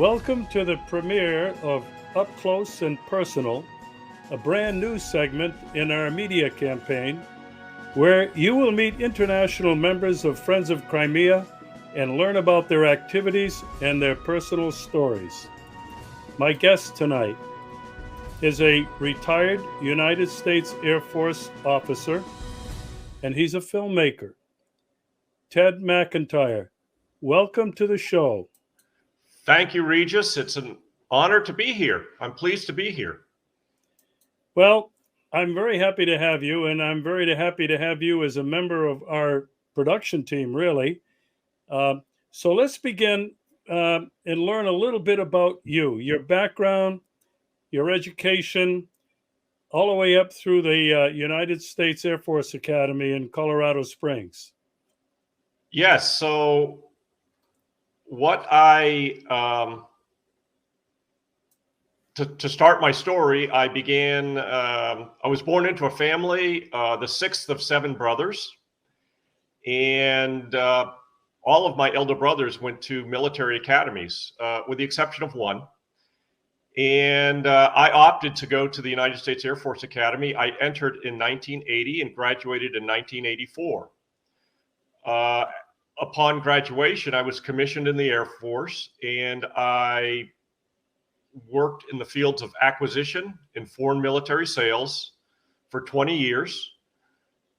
Welcome to the premiere of Up Close and Personal, a brand new segment in our media campaign where you will meet international members of Friends of Crimea and learn about their activities and their personal stories. My guest tonight is a retired United States Air Force officer, and he's a filmmaker. Ted McIntire, welcome to the show. Thank you, Regis. It's an honor to be here. I'm pleased to be here. Well, I'm very happy to have you, and I'm very happy to have you as a member of our production team, really. So let's begin and learn a little bit about you, your background, your education, all the way up through the United States Air Force Academy in Colorado Springs. Yes, so what to start my story, I was born into a family, the sixth of seven brothers, and all of my elder brothers went to military academies, with the exception of one. And I opted to go to the United States Air Force Academy. I entered in 1980 and graduated in 1984. Upon graduation, I was commissioned in the Air Force, and I worked in the fields of acquisition and foreign military sales for 20 years,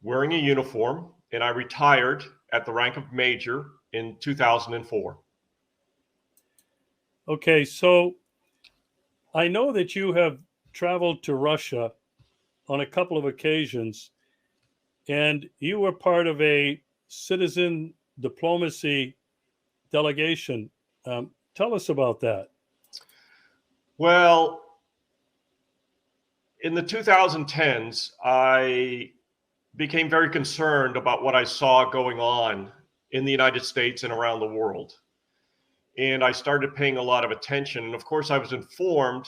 wearing a uniform, and I retired at the rank of major in 2004. Okay, so I know that you have traveled to Russia on a couple of occasions, and you were part of a citizen diplomacy delegation. Tell us about that. Well, in the 2010s, I became very concerned about what I saw going on in the United States and around the world. And I started paying a lot of attention. And of course, I was informed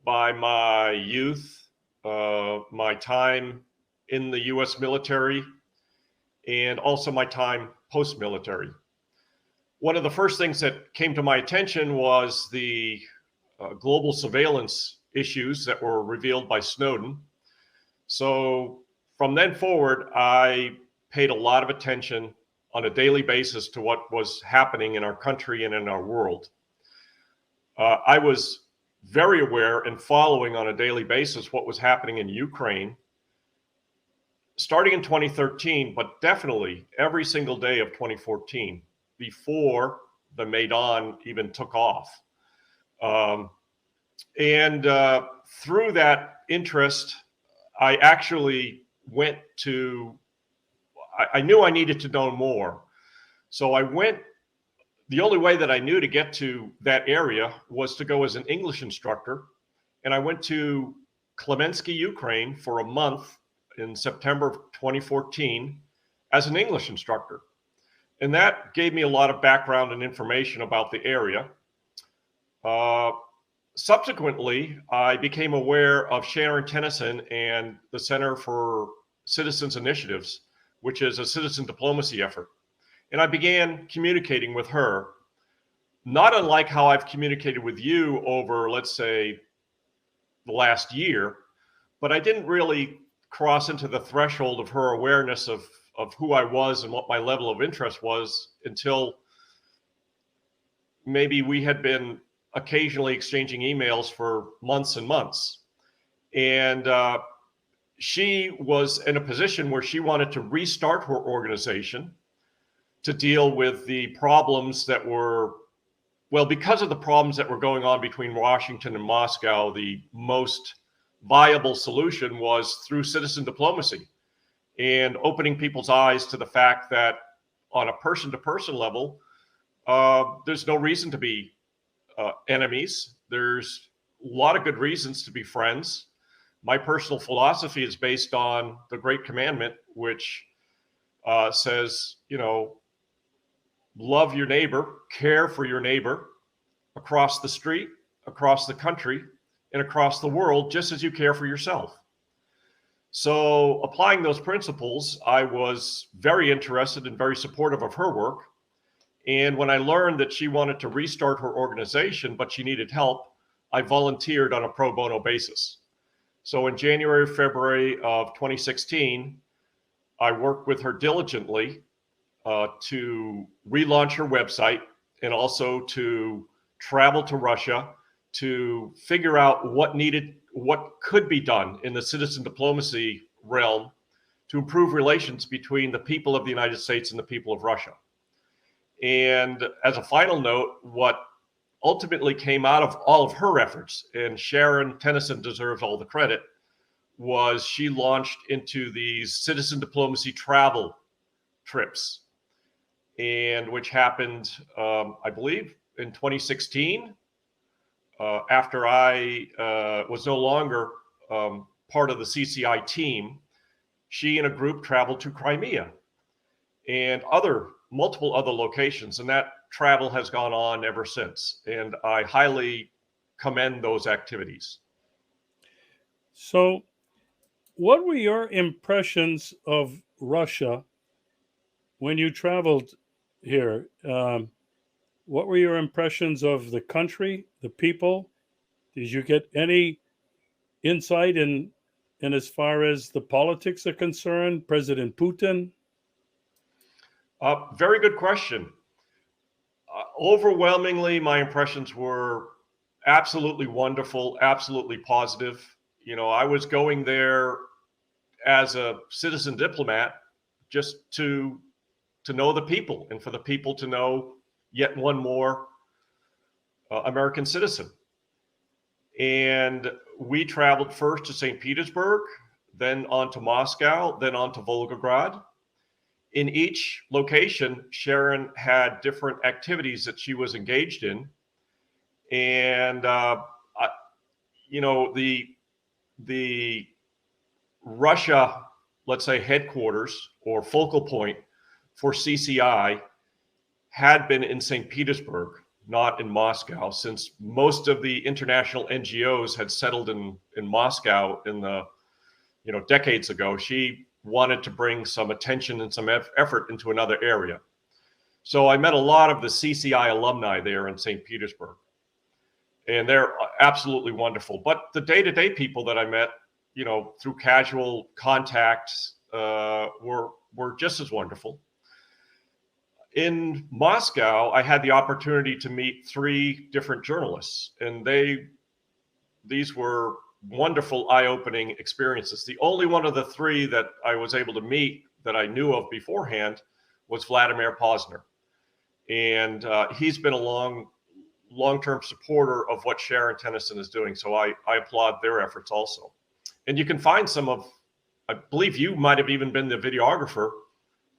by my youth, my time in the US military, and also my time post-military. One of the first things that came to my attention was the global surveillance issues that were revealed by Snowden. So from then forward, I paid a lot of attention on a daily basis to what was happening in our country and in our world. I was very aware and following on a daily basis what was happening in Ukraine, starting in 2013, but definitely every single day of 2014, before the Maidan even took off. And through that interest, I actually went to, I knew I needed to know more. So I went, the only way that I knew to get to that area was to go as an English instructor. And I went to Klemensky, Ukraine for a month in September of 2014 as an English instructor. And that gave me a lot of background and information about the area. Subsequently, I became aware of Sharon Tennyson and the Center for Citizens Initiatives, which is a citizen diplomacy effort. And I began communicating with her, not unlike how I've communicated with you over, let's say, the last year, but I didn't really cross into the threshold of her awareness of who I was and what my level of interest was until maybe we had been occasionally exchanging emails for months and months. And she was in a position where she wanted to restart her organization to deal with the problems that were, well, because of the problems that were going on between Washington and Moscow, the most viable solution was through citizen diplomacy and opening people's eyes to the fact that on a person-to-person level, there's no reason to be enemies. There's a lot of good reasons to be friends. My personal philosophy is based on the Great Commandment, which says, love your neighbor, care for your neighbor across the street, across the country, and across the world, just as you care for yourself. So applying those principles, I was very interested and very supportive of her work. And when I learned that she wanted to restart her organization, but she needed help, I volunteered on a pro bono basis. So in January, February of 2016, I worked with her diligently to relaunch her website and also to travel to Russia to figure out what could be done in the citizen diplomacy realm to improve relations between the people of the United States and the people of Russia. And as a final note, what ultimately came out of all of her efforts, and Sharon Tennyson deserves all the credit, was she launched into these citizen diplomacy travel trips, and which happened, I believe, in 2016, after I was no longer part of the CCI team. She and a group traveled to Crimea and multiple other locations, and that travel has gone on ever since. And I highly commend those activities. So, what were your impressions of Russia when you traveled here? What were your impressions of the country, the people? Did you get any insight in as far as the politics are concerned, President Putin? Very good question. Overwhelmingly, my impressions were absolutely wonderful, absolutely positive. You know, I was going there as a citizen diplomat just to know the people and for the people to know yet one more American citizen. And we traveled first to St. Petersburg, then on to Moscow, then on to Volgograd. In each location, Sharon had different activities that she was engaged in. And, you know, the Russia, let's say, headquarters or focal point for CCI had been in St. Petersburg, not in Moscow, since most of the international NGOs had settled in Moscow in the, decades ago. She wanted to bring some attention and some effort into another area. So I met a lot of the CCI alumni there in St. Petersburg, and they're absolutely wonderful. But the day-to-day people that I met, through casual contacts, were just as wonderful. In Moscow, I had the opportunity to meet 3 different journalists, and these were wonderful, eye-opening experiences. The only one of the 3 that I was able to meet that I knew of beforehand was Vladimir Posner. And he's been a long-term supporter of what Sharon Tennyson is doing. So I applaud their efforts also. And you can find I believe you might have even been the videographer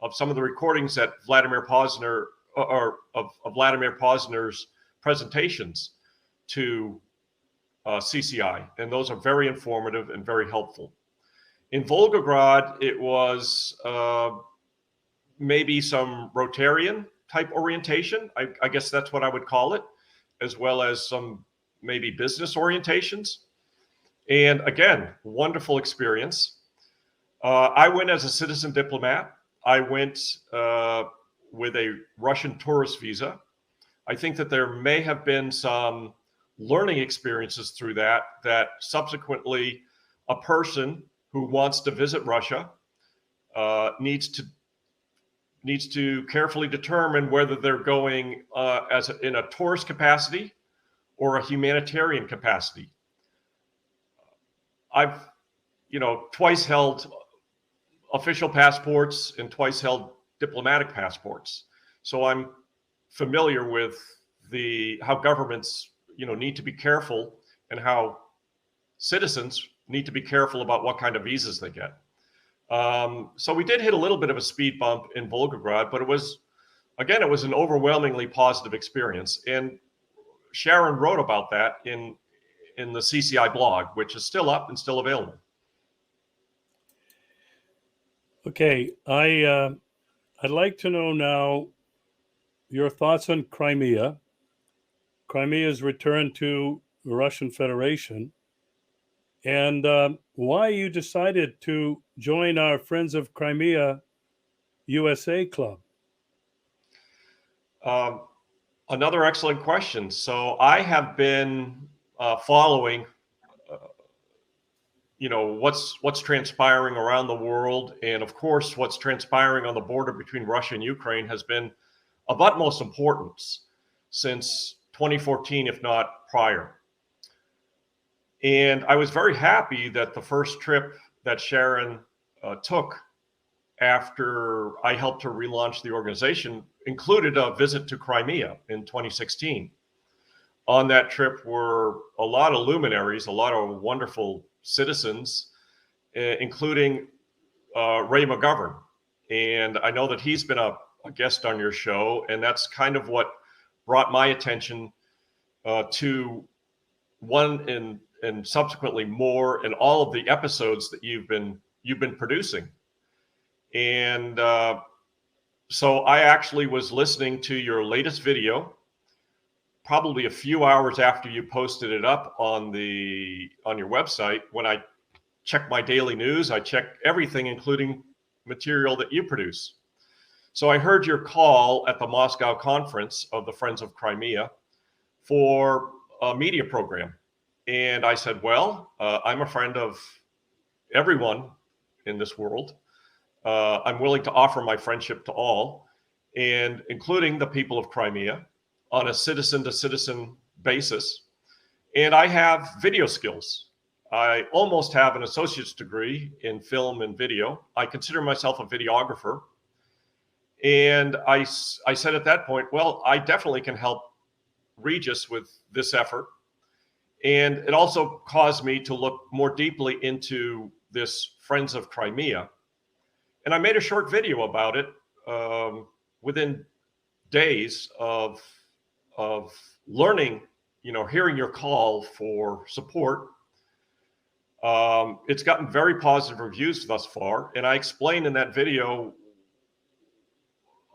of some of the recordings that Vladimir Posner, or of Vladimir Posner's presentations to CCI. And those are very informative and very helpful. In Volgograd, it was maybe some Rotarian type orientation. I guess that's what I would call it, as well as some maybe business orientations. And again, wonderful experience. I went as a citizen diplomat. I went with a Russian tourist visa. I think that there may have been some learning experiences through that subsequently a person who wants to visit Russia needs to carefully determine whether they're going in a tourist capacity or a humanitarian capacity. I've, twice held official passports and twice held diplomatic passports. So I'm familiar with how governments, need to be careful, and how citizens need to be careful about what kind of visas they get. So we did hit a little bit of a speed bump in Volgograd, but it was an overwhelmingly positive experience. And Sharon wrote about that in the CCI blog, which is still up and still available. Okay, I'd like to know now your thoughts on Crimea. Crimea's return to the Russian Federation, and why you decided to join our Friends of Crimea USA club. Um, Another excellent question. So I have been following, uh, what's transpiring around the world, and of course, what's transpiring on the border between Russia and Ukraine has been of utmost importance since 2014, if not prior. And I was very happy that the first trip that Sharon took after I helped her relaunch the organization included a visit to Crimea in 2016. On that trip were a lot of luminaries, a lot of wonderful citizens, including Ray McGovern. And I know that he's been a guest on your show, and that's kind of what brought my attention to one and subsequently more in all of the episodes that you've been producing. And so I actually was listening to your latest video probably a few hours after you posted it up on your website. When I check my daily news, I check everything, including material that you produce. So I heard your call at the Moscow conference of the Friends of Crimea for a media program. And I said, well, I'm a friend of everyone in this world. I'm willing to offer my friendship to all, and including the people of Crimea, on a citizen-to-citizen basis. And I have video skills. I almost have an associate's degree in film and video. I consider myself a videographer. And I said at that point, well, I definitely can help Regis with this effort. And it also caused me to look more deeply into this Friends of Crimea. And I made a short video about it within days of learning, hearing your call for support. It's gotten very positive reviews thus far. And I explained in that video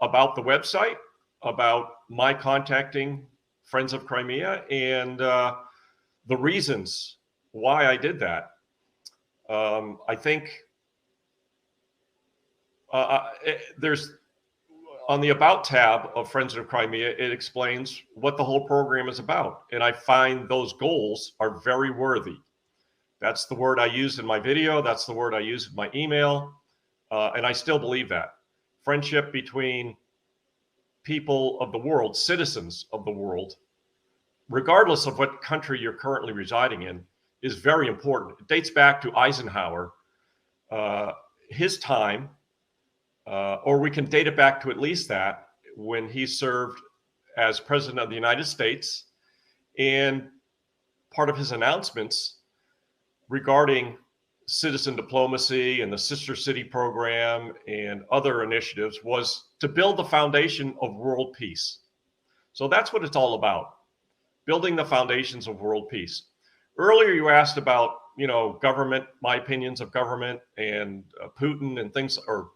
about the website, about my contacting Friends of Crimea, and the reasons why I did that. I think there's, on the About tab of Friends of Crimea, it explains what the whole program is about. And I find those goals are very worthy. That's the word I used in my video. That's the word I used in my email. And I still believe that. Friendship between people of the world, citizens of the world, regardless of what country you're currently residing in, is very important. It dates back to Eisenhower, his time, or we can date it back to at least that, when he served as president of the United States. And part of his announcements regarding citizen diplomacy and the Sister City program and other initiatives was to build the foundation of world peace. So that's what it's all about, building the foundations of world peace. Earlier, you asked about, government, my opinions of government and Putin and things, or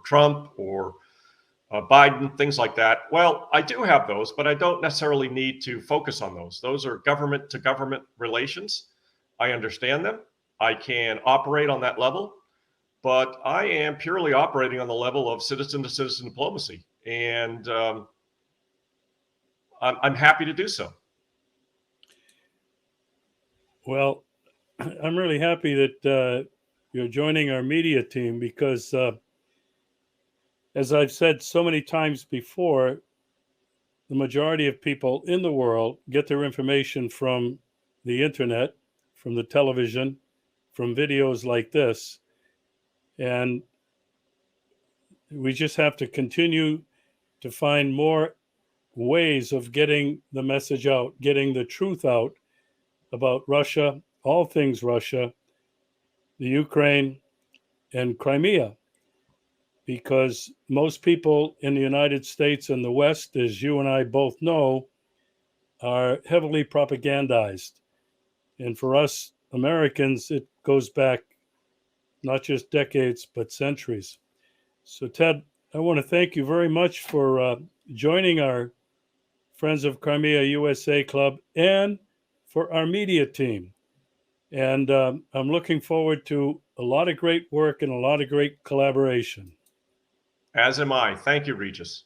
Trump or Biden, things like that. Well, I do have those, but I don't necessarily need to focus on those. Those are government to government relations. I understand them. I can operate on that level, but I am purely operating on the level of citizen to citizen diplomacy. And I'm happy to do so. Well, I'm really happy that you're joining our media team because, as I've said so many times before, the majority of people in the world get their information from the internet, from the television, from videos like this. And we just have to continue to find more ways of getting the message out, getting the truth out about Russia, all things Russia, the Ukraine, and Crimea. Because most people in the United States and the West, as you and I both know, are heavily propagandized. And for us Americans, it goes back not just decades, but centuries. So, Ted, I want to thank you very much for joining our Friends of Crimea USA Club and for our media team. And I'm looking forward to a lot of great work and a lot of great collaboration. As am I. Thank you, Regis.